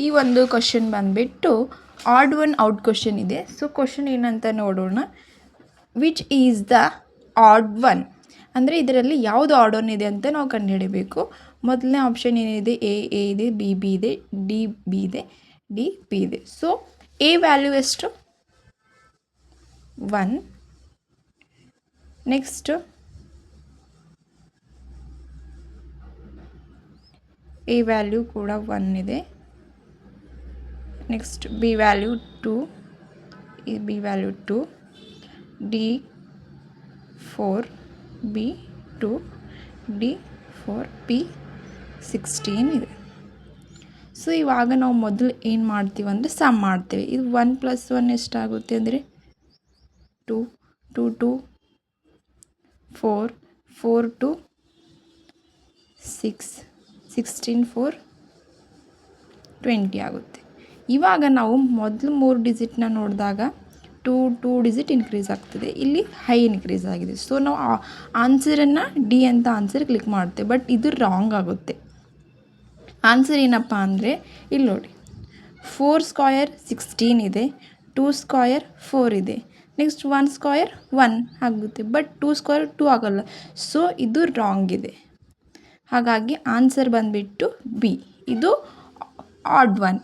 ಈ ಒಂದು ಕ್ವಶನ್ ಬಂದುಬಿಟ್ಟು ಆಡ್ ಒನ್ ಔಟ್ ಕ್ವಶನ್ ಇದೆ. ಸೊ ಕ್ವಶನ್ ಏನಂತ ನೋಡೋಣ. Which is the odd one ಅಂದರೆ ಇದರಲ್ಲಿ ಯಾವುದು ಆಡ್ ಒನ್ ಇದೆ ಅಂತ ನಾವು ಕಂಡುಹಿಡಬೇಕು. ಮೊದಲನೇ ಆಪ್ಷನ್ ಏನಿದೆ, ಎ ಇದೆ, ಬಿ ಇದೆ, ಡಿ ಬಿ ಇದೆ, ಡಿ ಪಿ ಇದೆ. ಸೊ ಎ ವ್ಯಾಲ್ಯೂ ಎಷ್ಟು? 1. ನೆಕ್ಸ್ಟ್ ಎ ವ್ಯಾಲ್ಯೂ ಕೂಡ 1 ಇದೆ. ನೆಕ್ಸ್ಟ್ ಬಿ ವ್ಯಾಲ್ಯೂ 2, ಈ B value 2, D 4, B 2, D 4, P 16 ಇದೆ. ಸೊ ಇವಾಗ ನಾವು ಮೊದಲು ಏನು ಮಾಡ್ತೀವಿ ಅಂದರೆ ಸಮ್ ಮಾಡ್ತೇವೆ. ಇದು 1 + 1 ಎಷ್ಟಾಗುತ್ತೆ ಅಂದರೆ 2, 2 2 4, 4 2 6, 16 4 20 ಆಗುತ್ತೆ. ಇವಾಗ ನಾವು ಮೊದಲು 3 ಡಿಜಿಟ್ನ ನೋಡಿದಾಗ 2 ಡಿಜಿಟ್ ಇನ್ಕ್ರೀಸ್ ಆಗ್ತದೆ, ಇಲ್ಲಿ ಹೈ ಇನ್ಕ್ರೀಸ್ ಆಗಿದೆ. ಸೊ ನಾವು ಆನ್ಸರನ್ನು ಡಿ ಅಂತ ಆನ್ಸರ್ ಕ್ಲಿಕ್ ಮಾಡ್ತೇವೆ. ಬಟ್ ಇದು ರಾಂಗ್ ಆಗುತ್ತೆ. ಆನ್ಸರ್ ಏನಪ್ಪ ಅಂದರೆ ಇಲ್ಲಿ ನೋಡಿ, 4 ಸ್ಕ್ವಯರ್ 16 ಇದೆ, 2 ಸ್ಕ್ವಯರ್ 4 ಇದೆ, ನೆಕ್ಸ್ಟ್ 1 ಸ್ಕ್ವಯರ್ 1 ಆಗುತ್ತೆ. ಬಟ್ 2 ಸ್ಕ್ವಯರ್ 2 ಆಗೋಲ್ಲ. ಸೊ ಇದು ರಾಂಗ್ ಇದೆ. ಹಾಗಾಗಿ ಆನ್ಸರ್ ಬಂದುಬಿಟ್ಟು ಬಿ, ಇದು ಆಡ್ ಒನ್.